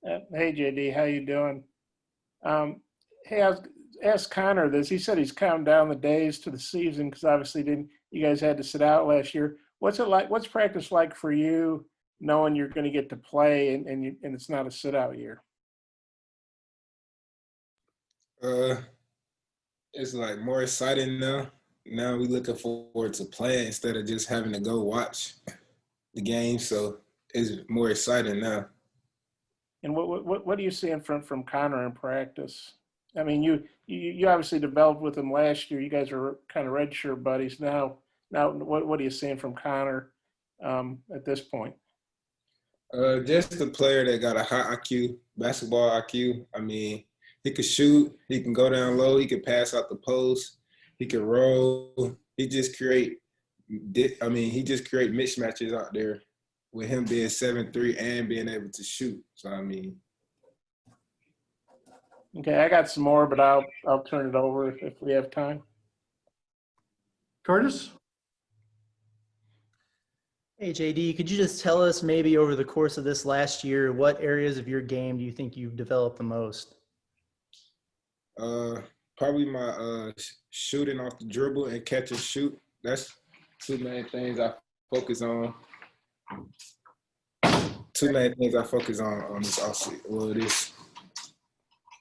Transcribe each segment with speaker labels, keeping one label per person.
Speaker 1: Hey, JD, how you doing? Hey, I was asked Connor this. He said he's counting down the days to the season because obviously didn't you guys had to sit out last year. What's it like? What's practice like for you, knowing you're going to get to play and it's not a sit out year?
Speaker 2: Uh, it's like more exciting now. Now we looking forward to playing instead of just having to go watch the game. So it's more exciting now.
Speaker 1: And what are you seeing from Connor in practice? I mean, you obviously developed with him last year. You guys are kind of redshirt buddies now. Now, what are you seeing from Connor at this point?
Speaker 2: Just a player that got a high IQ, basketball IQ. I mean, he could shoot, he can go down low, he can pass out the post, he can roll. He just create mismatches out there with him being 7'3" and being able to shoot. So I mean,
Speaker 1: Okay, I got some more, but I'll turn it over if we have time.
Speaker 3: Curtis?
Speaker 4: Hey, JD, could you just tell us maybe over the course of this last year, what areas of your game do you think you've developed the most?
Speaker 2: probably my shooting off the dribble and catch and shoot. That's two main things I focus on. Two main things I focus on this offseason. Well, this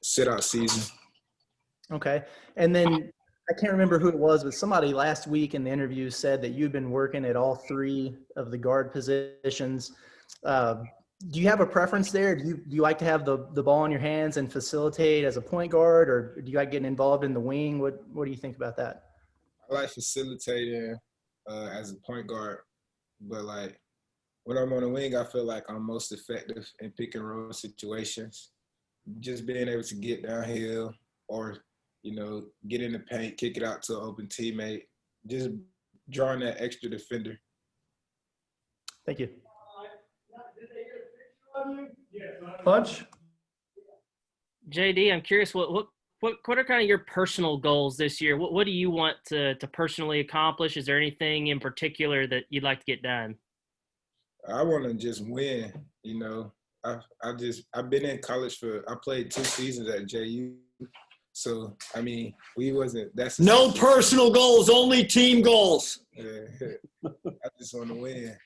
Speaker 2: sit out season.
Speaker 4: Okay. And then I can't remember who it was, but somebody last week in the interview said that you've been working at all three of the guard positions. Do you have a preference there? Do you like to have the ball in your hands and facilitate as a point guard, or do you like getting involved in the wing? What do you think about that?
Speaker 2: I like facilitating as a point guard, but like when I'm on the wing, I feel like I'm most effective in pick and roll situations. Just being able to get downhill or, get in the paint, kick it out to an open teammate, just drawing that extra defender.
Speaker 4: Thank you.
Speaker 3: Punch?
Speaker 5: JD, I'm curious, what are kind of your personal goals this year? What do you want to personally accomplish? Is there anything in particular that you'd like to get done?
Speaker 2: I want to just win. I've been in college I played 2 seasons at JU. So I mean, that's
Speaker 6: no personal goals, only team goals.
Speaker 2: Yeah. I just want to win.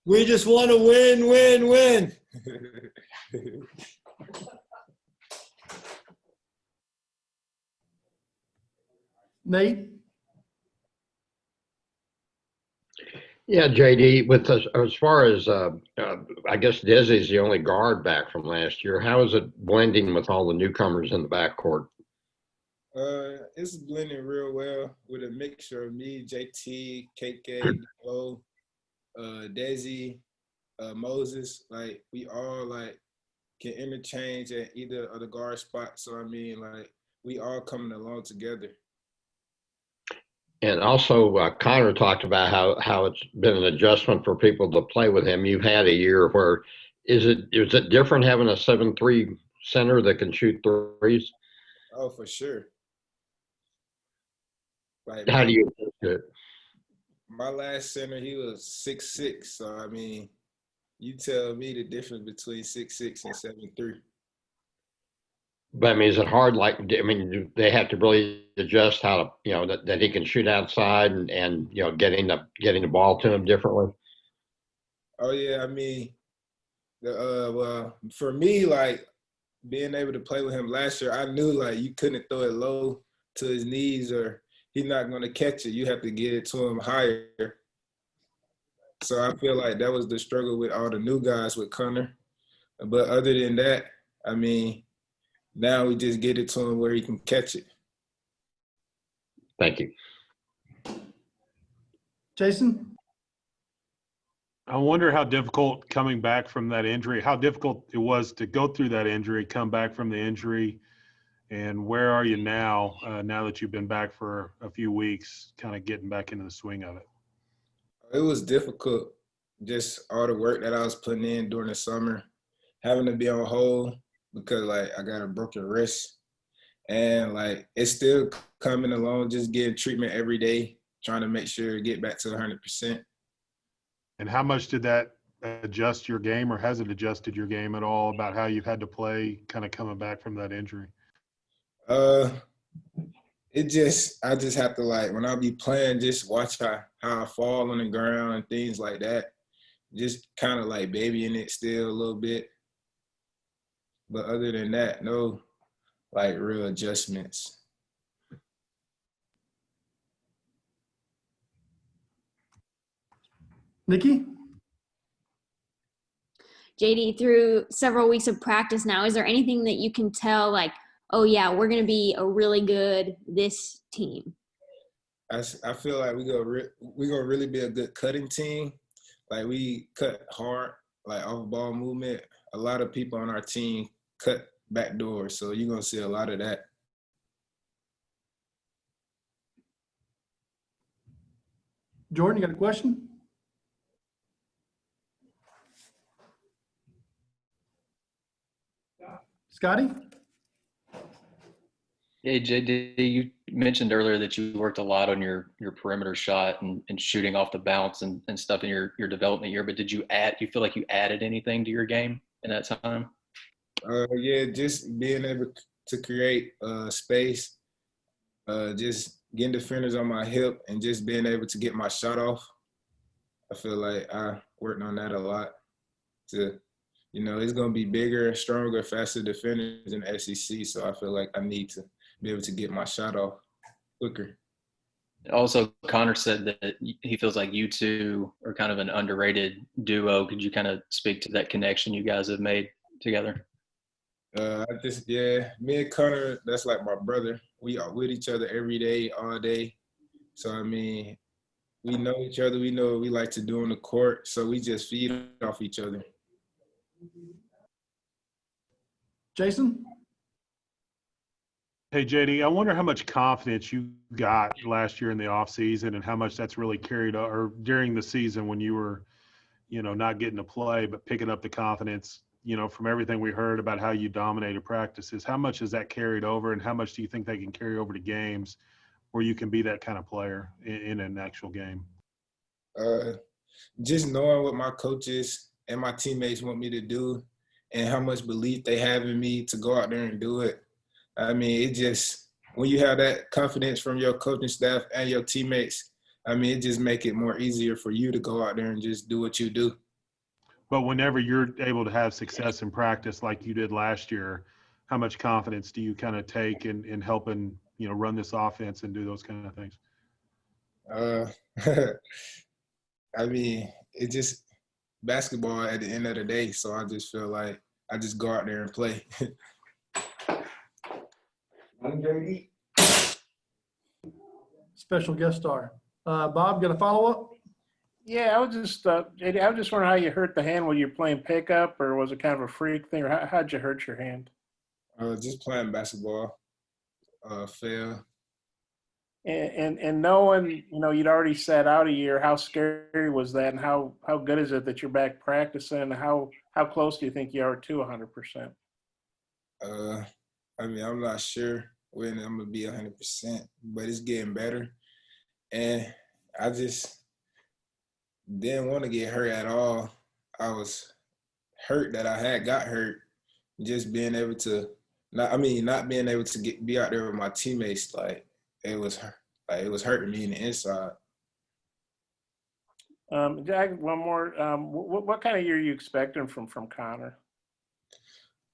Speaker 6: We just want to win.
Speaker 3: Nate?
Speaker 7: Yeah, JD, as far as I guess Desi's the only guard back from last year. How is it blending with all the newcomers in the backcourt?
Speaker 2: It's blending real well with a mixture of me, JT, KK, Bo, Desi, Moses. Like we all can interchange at either of the guard spots. So I mean, we all coming along together.
Speaker 7: And also, Connor talked about how it's been an adjustment for people to play with him. You've had a year where is it different having a 7'3" center that can shoot threes?
Speaker 2: Oh, for sure.
Speaker 7: How do you do it?
Speaker 2: My last center, he was 6'6". So I mean, you tell me the difference between 6'6" and 7'3".
Speaker 7: But I mean, is it hard? Do they have to really adjust how to, that he can shoot outside and getting the ball to him differently?
Speaker 2: Oh yeah, I mean, well, for me, being able to play with him last year, I knew you couldn't throw it low to his knees or he's not going to catch it. You have to get it to him higher. So I feel like that was the struggle with all the new guys with Connor. But other than that, I mean, now we just get it to him where he can catch it.
Speaker 7: Thank you.
Speaker 3: Jason?
Speaker 8: I wonder how difficult coming back from that injury, how difficult it was to go through that injury, come back from the injury, and where are you now, now that you've been back for a few weeks, kind of getting back into the swing of it?
Speaker 2: It was difficult, just all the work that I was putting in during the summer, having to be on hold because I got a broken wrist, and it's still coming along, just getting treatment every day, trying to make sure to get back to 100%.
Speaker 8: And how much did that adjust your game, or has it adjusted your game at all about how you've had to play kind of coming back from that injury?
Speaker 2: Uh, I just have to, like, when I be playing, just watch how I fall on the ground and things like that. Just kind of like babying it still a little bit. But other than that, no, like, real adjustments.
Speaker 3: Nikki?
Speaker 9: JD, through several weeks of practice now, is there anything that you can tell, like, oh yeah, we're going to be a really good this team?
Speaker 2: I feel like we gonna really be a good cutting team. Like, we cut hard, like off ball movement. A lot of people on our team cut back doors, so you're gonna see a lot of that.
Speaker 3: Jordan, you got a question? Scotty?
Speaker 10: Hey, JD, you mentioned earlier that you worked a lot on your perimeter shot and shooting off the bounce and stuff in your development year, but you feel like you added anything to your game in that time?
Speaker 2: Yeah, just being able to create space, just getting defenders on my hip and just being able to get my shot off. I feel like I worked on that a lot to, it's going to be bigger, stronger, faster defenders in the SEC, so I feel like I need to be able to get my shot off quicker.
Speaker 10: Also, Connor said that he feels like you two are kind of an underrated duo. Could you kind of speak to that connection you guys have made together?
Speaker 2: Me and Connor, that's like my brother. We are with each other every day, all day. So, I mean, we know each other. We know what we like to do on the court. So we just feed off each other.
Speaker 3: Jason?
Speaker 8: Hey, JD, I wonder how much confidence you got last year in the offseason and how much that's really carried or during the season when you were, not getting to play, but picking up the confidence, from everything we heard about how you dominated practices. How much has that carried over, and how much do you think they can carry over to games where you can be that kind of player in an actual game?
Speaker 2: Just knowing what my coaches and my teammates want me to do and how much belief they have in me to go out there and do it. I mean, when you have that confidence from your coaching staff and your teammates, I mean, it just make it more easier for you to go out there and just do what you do.
Speaker 8: But whenever you're able to have success in practice like you did last year, how much confidence do you kind of take in helping, run this offense and do those kind of things?
Speaker 2: I mean, it's just basketball at the end of the day. So I just feel like I just go out there and play.
Speaker 3: Special guest star. Bob, got a follow-up?
Speaker 1: Yeah, I was just, JD, I was just wondering how you hurt the hand when you're playing pickup, or was it kind of a freak thing, or how'd you hurt your hand?
Speaker 2: Just playing basketball, fell.
Speaker 1: And knowing, you'd already sat out a year, how scary was that, and how good is it that you're back practicing? How close do you think you are to 100%?
Speaker 2: I mean, I'm not sure when I'm gonna be 100%, but it's getting better. And I just didn't want to get hurt at all. I was hurt that I got hurt. Just being able to, not being able to be out there with my teammates, like it was hurting me in the inside.
Speaker 1: Jack, one more. What kind of year are you expecting from Connor?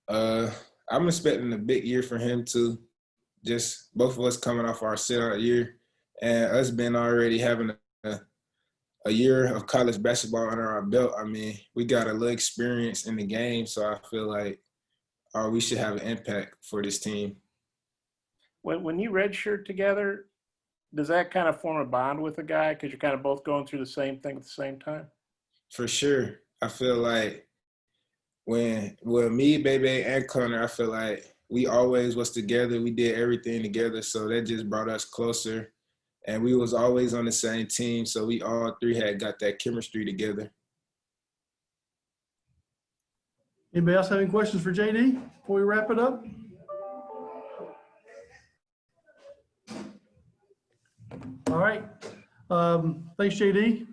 Speaker 2: I'm expecting a big year for him too. Just both of us coming off our sit-out year, and us being already having a year of college basketball under our belt. I mean, we got a little experience in the game, so I feel like we should have an impact for this team.
Speaker 1: When you redshirt together, does that kind of form a bond with a guy because you're kind of both going through the same thing at the same time?
Speaker 2: For sure. I feel like when me, Bebe, and Connor, I feel like we always was together. We did everything together, so that just brought us closer. And we was always on the same team, so we all three had got that chemistry together.
Speaker 3: Anybody else have any questions for JD before we wrap it up? All right. Thanks, JD.